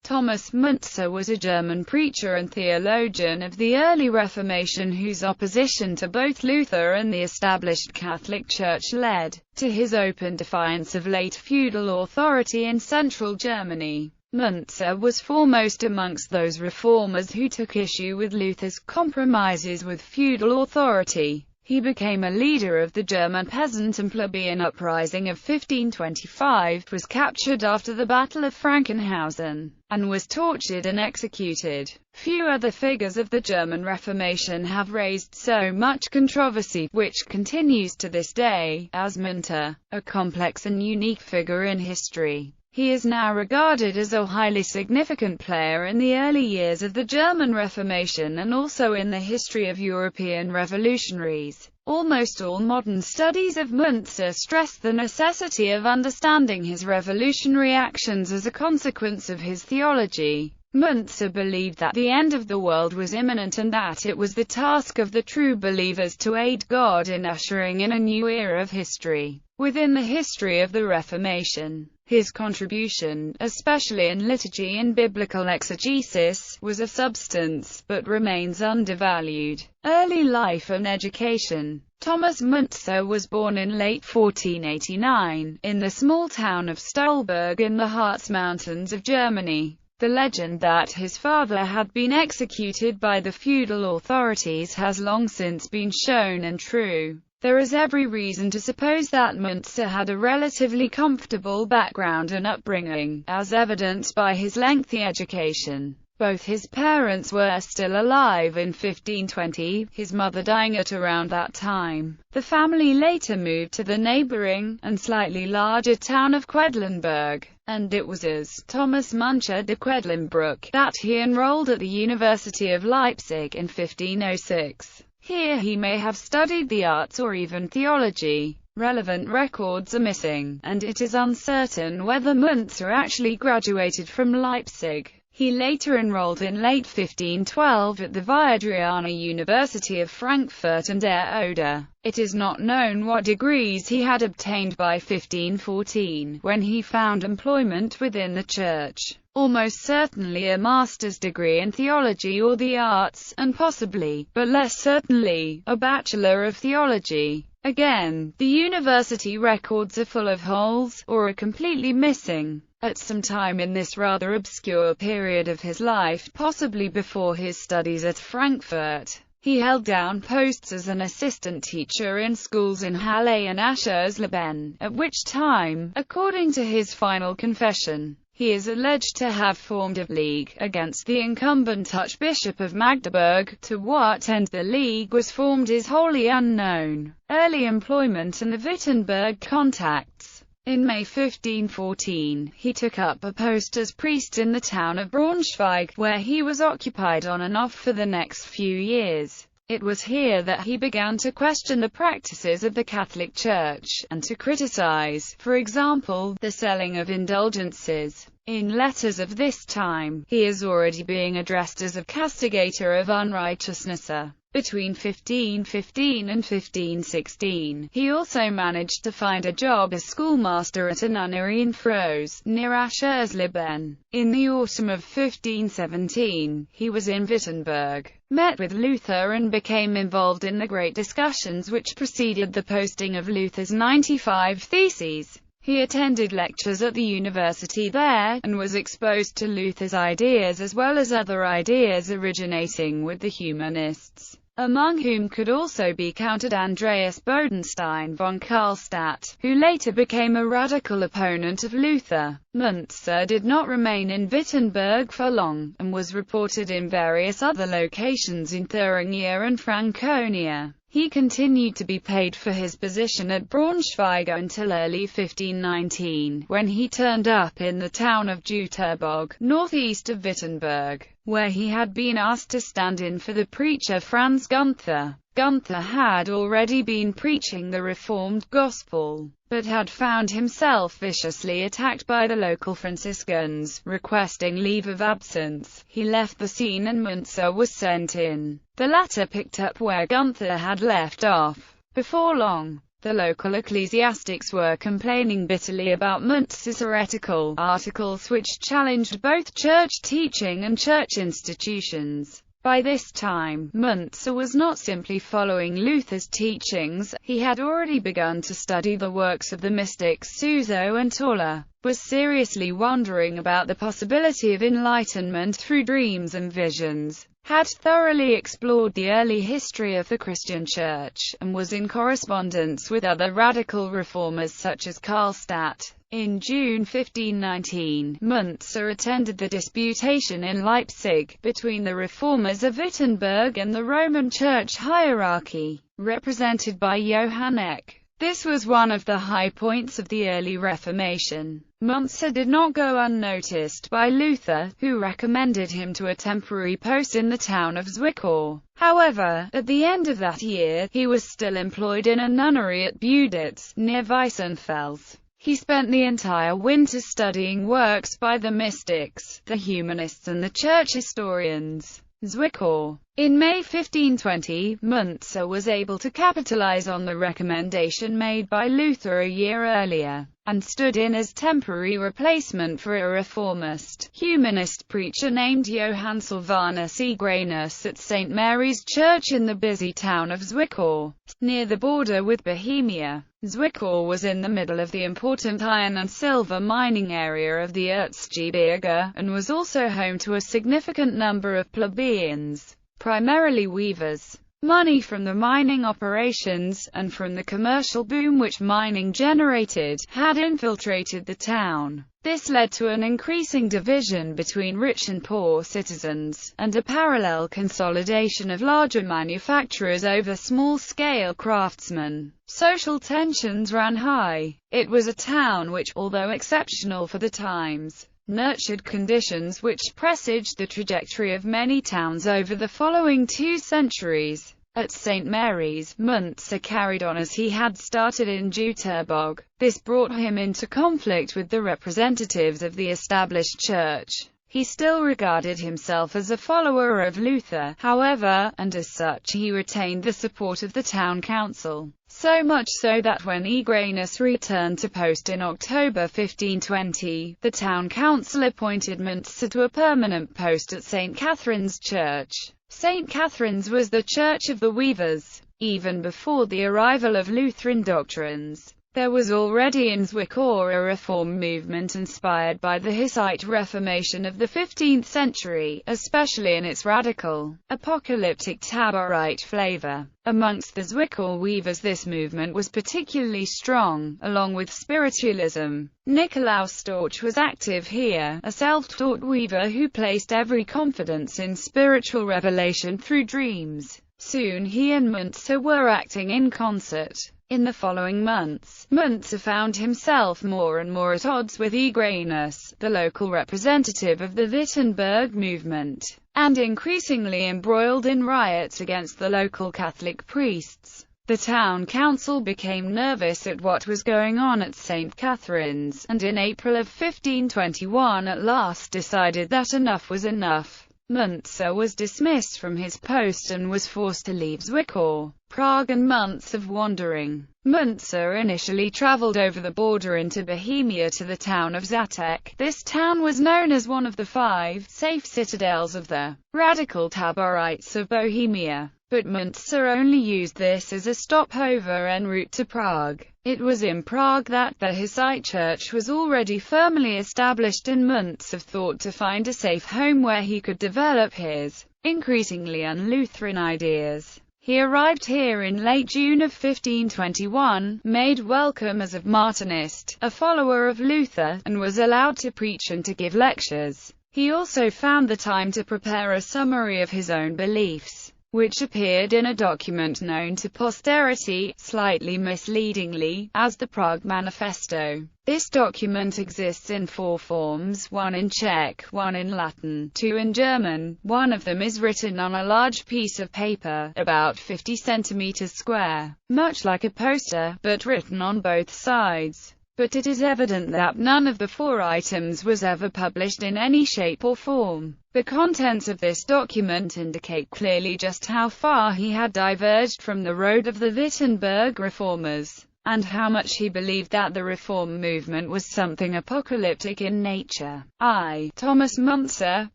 Thomas Müntzer was a German preacher and theologian of the early Reformation whose opposition to both Luther and the established Catholic Church led to his open defiance of late feudal authority in central Germany. Müntzer was foremost amongst those reformers who took issue with Luther's compromises with feudal authority. He became a leader of the German peasant and plebeian uprising of 1525, was captured after the Battle of Frankenhausen, and was tortured and executed. Few other figures of the German Reformation have raised so much controversy, which continues to this day, as Müntzer, a complex and unique figure in history. He is now regarded as a highly significant player in the early years of the German Reformation and also in the history of European revolutionaries. Almost all modern studies of Müntzer stress the necessity of understanding his revolutionary actions as a consequence of his theology. Müntzer believed that the end of the world was imminent and that it was the task of the true believers to aid God in ushering in a new era of history. Within the history of the Reformation, his contribution, especially in liturgy and biblical exegesis, was of substance, but remains undervalued. Early life and education. Thomas Müntzer was born in late 1489, in the small town of Stolberg in the Harz Mountains of Germany. The legend that his father had been executed by the feudal authorities has long since been shown untrue. There is every reason to suppose that Müntzer had a relatively comfortable background and upbringing, as evidenced by his lengthy education. Both his parents were still alive in 1520, his mother dying at around that time. The family later moved to the neighboring, and slightly larger town of Quedlinburg, and it was as Thomas Müntzer de Quedlinburg that he enrolled at the University of Leipzig in 1506. Here he may have studied the arts or even theology. Relevant records are missing, and it is uncertain whether Müntzer actually graduated from Leipzig. He later enrolled in late 1512 at the Viadriana University of Frankfurt an der Oder. It is not known what degrees he had obtained by 1514, when he found employment within the Church. Almost certainly a master's degree in theology or the arts, and possibly, but less certainly, a Bachelor of Theology. Again, the university records are full of holes, or are completely missing. At some time in this rather obscure period of his life, possibly before his studies at Frankfurt, he held down posts as an assistant teacher in schools in Halle and Aschersleben, at which time, according to his final confession, he is alleged to have formed a league against the incumbent Archbishop of Magdeburg. To what end the league was formed is wholly unknown. Early employment and the Wittenberg contacts. In May 1514, he took up a post as priest in the town of Braunschweig, where he was occupied on and off for the next few years. It was here that he began to question the practices of the Catholic Church, and to criticize, for example, the selling of indulgences. In letters of this time, he is already being addressed as a castigator of unrighteousness. Between 1515 and 1516, he also managed to find a job as schoolmaster at a nunnery in Froes, near Aschersleben. In the autumn of 1517, he was in Wittenberg, met with Luther and became involved in the great discussions which preceded the posting of Luther's 95 Theses. He attended lectures at the university there, and was exposed to Luther's ideas as well as other ideas originating with the humanists, among whom could also be counted Andreas Bodenstein von Karlstadt, who later became a radical opponent of Luther. Müntzer did not remain in Wittenberg for long, and was reported in various other locations in Thuringia and Franconia. He continued to be paid for his position at Braunschweig until early 1519, when he turned up in the town of Jüterbog, northeast of Wittenberg, where he had been asked to stand in for the preacher Franz Gunther. Gunther had already been preaching the Reformed gospel, but had found himself viciously attacked by the local Franciscans. Requesting leave of absence, he left the scene and Müntzer was sent in. The latter picked up where Gunther had left off. Before long, The local ecclesiastics were complaining bitterly about Müntzer's heretical articles which challenged both church teaching and church institutions. By this time, Müntzer was not simply following Luther's teachings, he had already begun to study the works of the mystics Suso and Tauler, was seriously wondering about the possibility of enlightenment through dreams and visions, had thoroughly explored the early history of the Christian Church, and was in correspondence with other radical reformers such as Karlstadt. In June 1519, Müntzer attended the disputation in Leipzig, between the reformers of Wittenberg and the Roman Church hierarchy, represented by Johann Eck. This was one of the high points of the early Reformation. Müntzer did not go unnoticed by Luther, who recommended him to a temporary post in the town of Zwickau. However, at the end of that year, he was still employed in a nunnery at Buditz, near Weissenfels. He spent the entire winter studying works by the mystics, the humanists and the church historians. Zwickau. In May 1520, Müntzer was able to capitalize on the recommendation made by Luther a year earlier, and stood in as temporary replacement for a reformist, humanist preacher named Johann Sylvanus Eugranus at St. Mary's Church in the busy town of Zwickau, near the border with Bohemia. Zwickau was in the middle of the important iron and silver mining area of the Erzgebirge, and was also home to a significant number of plebeians, primarily weavers. Money from the mining operations, and from the commercial boom which mining generated, had infiltrated the town. This led to an increasing division between rich and poor citizens, and a parallel consolidation of larger manufacturers over small-scale craftsmen. Social tensions ran high. It was a town which, although exceptional for the times, nurtured conditions which presaged the trajectory of many towns over the following 2 centuries. At St. Mary's, Müntzer carried on as he had started in Jüterbog. This brought him into conflict with the representatives of the established church. He still regarded himself as a follower of Luther, however, and as such he retained the support of the town council. So much so that when Eugranus returned to post in October 1520, the town council appointed Müntzer to a permanent post at St. Catherine's Church. St. Catherine's was the church of the weavers. Even before the arrival of Lutheran doctrines, there was already in Zwickau a reform movement inspired by the Hussite Reformation of the 15th century, especially in its radical, apocalyptic Taborite flavor. Amongst the Zwickau weavers this movement was particularly strong, along with spiritualism. Nikolaus Storch was active here, a self-taught weaver who placed every confidence in spiritual revelation through dreams. Soon he and Müntzer were acting in concert. In the following months, Müntzer found himself more and more at odds with Eugranus, the local representative of the Wittenberg movement, and increasingly embroiled in riots against the local Catholic priests. The town council became nervous at what was going on at St. Catherine's, and in April of 1521 at last decided that enough was enough. Müntzer was dismissed from his post and was forced to leave Zwickau, Prague and months of wandering. Müntzer initially travelled over the border into Bohemia to the town of Žatec. This town was known as one of the 5 safe citadels of the radical Taborites of Bohemia, but Müntzer only used this as a stopover en route to Prague. It was in Prague that the Hussite Church was already firmly established, and Müntzer thought to find a safe home where he could develop his increasingly un-Lutheran ideas. He arrived here in late June of 1521, made welcome as a Martinist, a follower of Luther, and was allowed to preach and to give lectures. He also found the time to prepare a summary of his own beliefs, which appeared in a document known to posterity, slightly misleadingly, as the Prague Manifesto. This document exists in 4 forms, 1 in Czech, 1 in Latin, 2 in German. One of them is written on a large piece of paper, about 50 centimeters square, much like a poster, but written on both sides. But it is evident that none of the 4 items was ever published in any shape or form. The contents of this document indicate clearly just how far he had diverged from the road of the Wittenberg reformers. and how much he believed that the Reform movement was something apocalyptic in nature. I, Thomas Müntzer,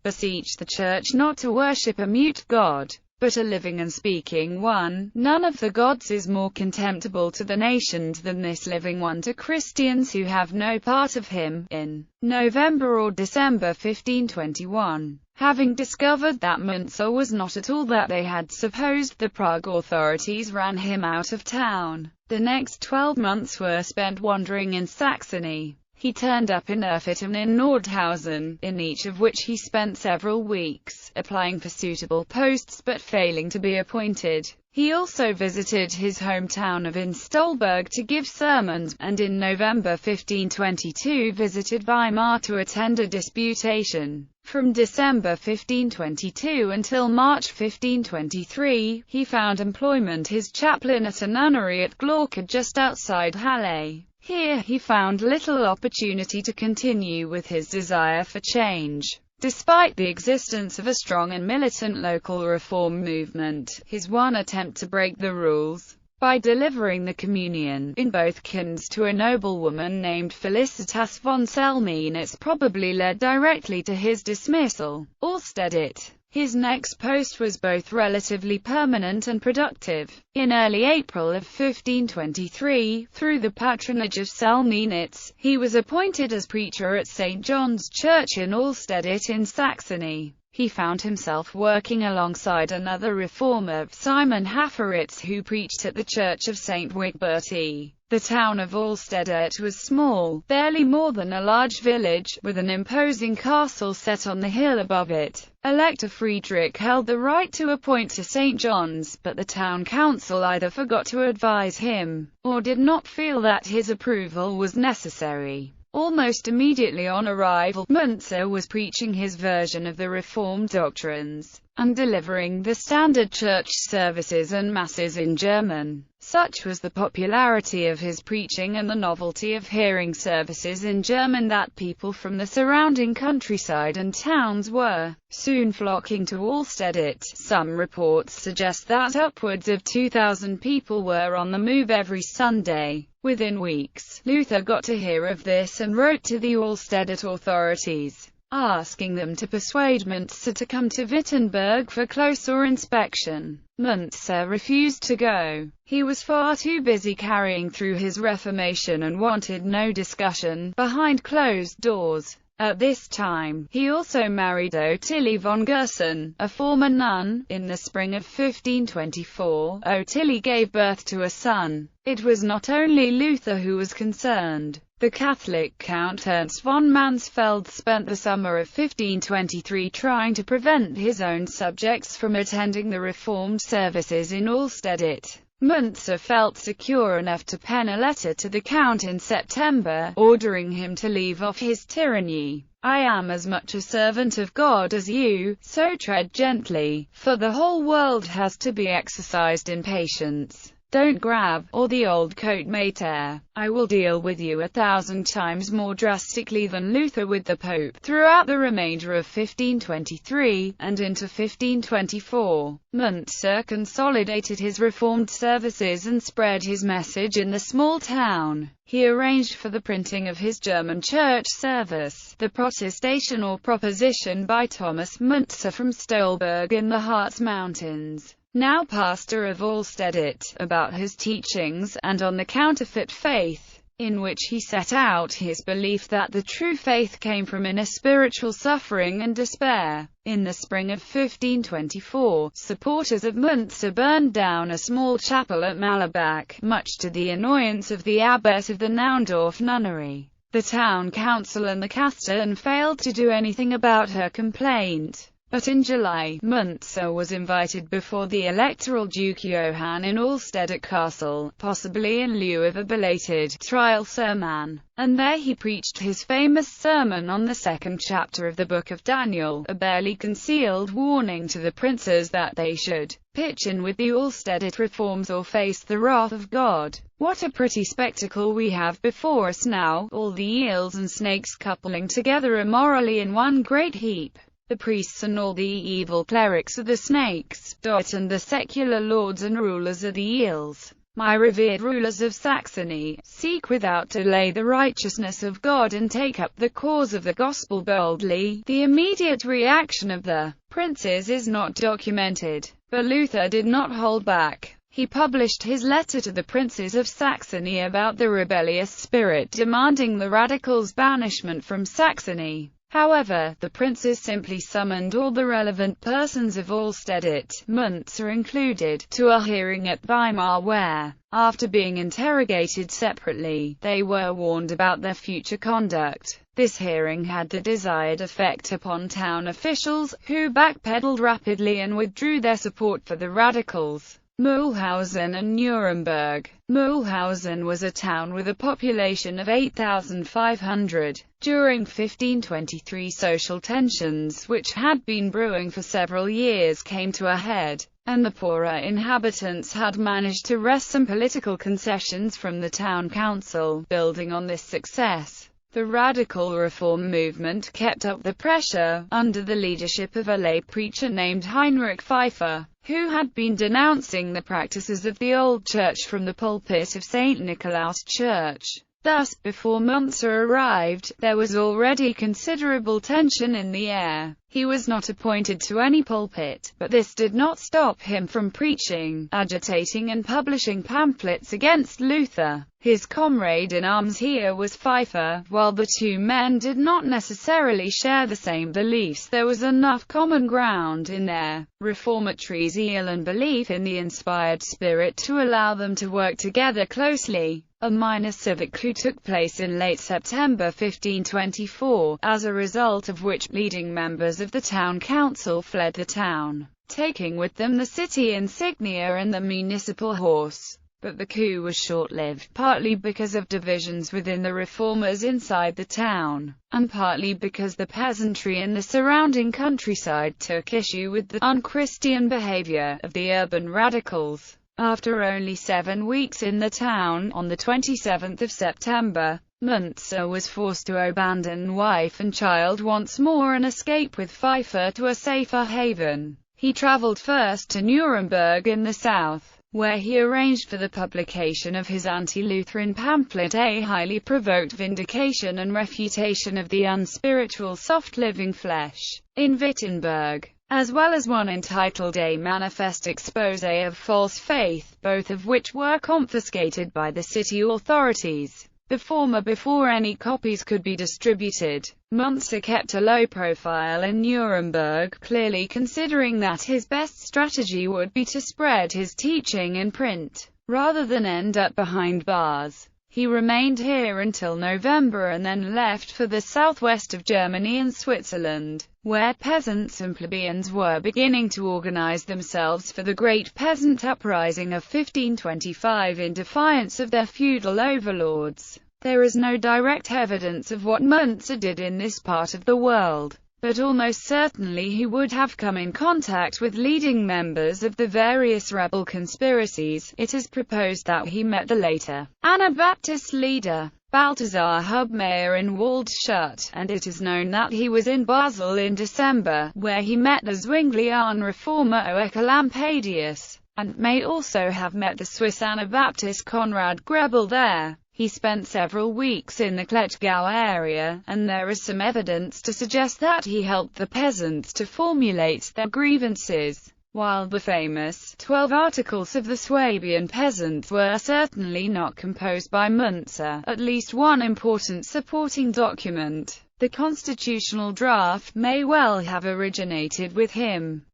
beseech the Church not to worship a mute God, but a living and speaking one. None of the gods is more contemptible to the nations than this living one to Christians who have no part of him. In November or December 1521, having discovered that Müntzer was not at all that they had supposed, the Prague authorities ran him out of town. The next 12 months were spent wandering in Saxony. He turned up in Erfurt and in Nordhausen, in each of which he spent several weeks, applying for suitable posts but failing to be appointed. He also visited his hometown of Stolberg to give sermons, and in November 1522 visited Weimar to attend a disputation. From December 1522 until March 1523, he found employment as chaplain at a nunnery at Glauca just outside Halle. Here he found little opportunity to continue with his desire for change. Despite the existence of a strong and militant local reform movement, his one attempt to break the rules, by delivering the communion, in both kinds to a noblewoman named Felicitas von Selmenitz, probably led directly to his dismissal. Allstedt. His next post was both relatively permanent and productive. In early April of 1523, through the patronage of Selmenitz, he was appointed as preacher at St. John's Church in Allstedt in Saxony. He found himself working alongside another reformer, Simon Haferitz, who preached at the Church of St. Wigberti. The town of Allstedt was small, barely more than a large village, with an imposing castle set on the hill above it. Elector Friedrich held the right to appoint to St. John's, but the town council either forgot to advise him, or did not feel that his approval was necessary. Almost immediately on arrival, Müntzer was preaching his version of the Reformed doctrines, and delivering the standard church services and masses in German. Such was the popularity of his preaching and the novelty of hearing services in German that people from the surrounding countryside and towns were soon flocking to Allstedt. Some reports suggest that upwards of 2,000 people were on the move every Sunday. Within weeks, Luther got to hear of this and wrote to the Allstedt authorities, asking them to persuade Müntzer to come to Wittenberg for closer inspection. Müntzer refused to go. He was far too busy carrying through his Reformation and wanted no discussion behind closed doors. At this time, he also married Ottilie von Gerson, a former nun. In the spring of 1524, Ottilie gave birth to a son. It was not only Luther who was concerned. The Catholic Count Ernst von Mansfeld spent the summer of 1523 trying to prevent his own subjects from attending the Reformed services in Allstedt. Müntzer felt secure enough to pen a letter to the Count in September, ordering him to leave off his tyranny. "I am as much a servant of God as you, so tread gently, for the whole world has to be exercised in patience. Don't grab, or the old coat may tear. I will deal with you 1,000 times more drastically than Luther with the Pope." Throughout the remainder of 1523, and into 1524, Müntzer consolidated his Reformed services and spread his message in the small town. He arranged for the printing of his German church service, the Protestation or Proposition by Thomas Müntzer from Stolberg in the Harz Mountains, now pastor of Allstedt, about his teachings, and on the counterfeit faith, in which he set out his belief that the true faith came from inner spiritual suffering and despair. In the spring of 1524, supporters of Müntzer burned down a small chapel at Malabach, much to the annoyance of the abbess of the Naundorf nunnery. The town council and the Kasten failed to do anything about her complaint. But in July, Müntzer was invited before the electoral Duke Johann in Allstedt Castle, possibly in lieu of a belated trial sermon, and there he preached his famous sermon on the second chapter of the Book of Daniel, a barely concealed warning to the princes that they should pitch in with the Allstedt reforms or face the wrath of God. What a pretty spectacle we have before us now, all the eels and snakes coupling together immorally in one great heap. The priests and all the evil clerics are the snakes, and the secular lords and rulers are the eels. My revered rulers of Saxony, seek without delay the righteousness of God and take up the cause of the gospel boldly. The immediate reaction of the princes is not documented, but Luther did not hold back. He published his letter to the princes of Saxony about the rebellious spirit, demanding the radicals' banishment from Saxony. However, the princes simply summoned all the relevant persons of Allstedt, Müntzer included, to a hearing at Weimar where, after being interrogated separately, they were warned about their future conduct. This hearing had the desired effect upon town officials, who backpedaled rapidly and withdrew their support for the radicals. Mühlhausen and Nuremberg. Mühlhausen was a town with a population of 8,500. During 1523, social tensions, which had been brewing for several years, came to a head, and the poorer inhabitants had managed to wrest some political concessions from the town council. Building on this success, the radical reform movement kept up the pressure, under the leadership of a lay preacher named Heinrich Pfeiffer, who had been denouncing the practices of the old church from the pulpit of St. Nicolaus Church. Thus, before Müntzer arrived, there was already considerable tension in the air. He was not appointed to any pulpit, but this did not stop him from preaching, agitating and publishing pamphlets against Luther. His comrade in arms here was Pfeiffer. While the two men did not necessarily share the same beliefs, there was enough common ground in their reformatory zeal and belief in the inspired spirit to allow them to work together closely. A minor civic coup took place in late September 1524, as a result of which leading members of the town council fled the town, taking with them the city insignia and the municipal horse. But the coup was short-lived, partly because of divisions within the reformers inside the town, and partly because the peasantry in the surrounding countryside took issue with the unchristian behavior of the urban radicals. After only 7 weeks in the town, on the 27th of September, Müntzer was forced to abandon wife and child once more and escape with Pfeiffer to a safer haven. He travelled first to Nuremberg in the south, where he arranged for the publication of his anti-Lutheran pamphlet A Highly Provoked Vindication and Refutation of the Unspiritual Soft Living Flesh, in Wittenberg, as well as one entitled A Manifest Exposé of False Faith, both of which were confiscated by the city authorities, the former before any copies could be distributed. Müntzer kept a low profile in Nuremberg, clearly considering that his best strategy would be to spread his teaching in print, rather than end up behind bars. He remained here until November and then left for the southwest of Germany and Switzerland, where peasants and plebeians were beginning to organize themselves for the Great Peasant Uprising of 1525 in defiance of their feudal overlords. There is no direct evidence of what Müntzer did in this part of the world, but almost certainly he would have come in contact with leading members of the various rebel conspiracies. It is proposed that he met the later Anabaptist leader, Balthasar Hubmaier, in Waldstadt, and it is known that he was in Basel in December, where he met the Zwinglian reformer Oecolampadius, and may also have met the Swiss Anabaptist Konrad Grebel there. He spent several weeks in the Klettgau area, and there is some evidence to suggest that he helped the peasants to formulate their grievances. While the famous 12 Articles of the Swabian peasants were certainly not composed by Müntzer, at least one important supporting document, the constitutional draft, may well have originated with him.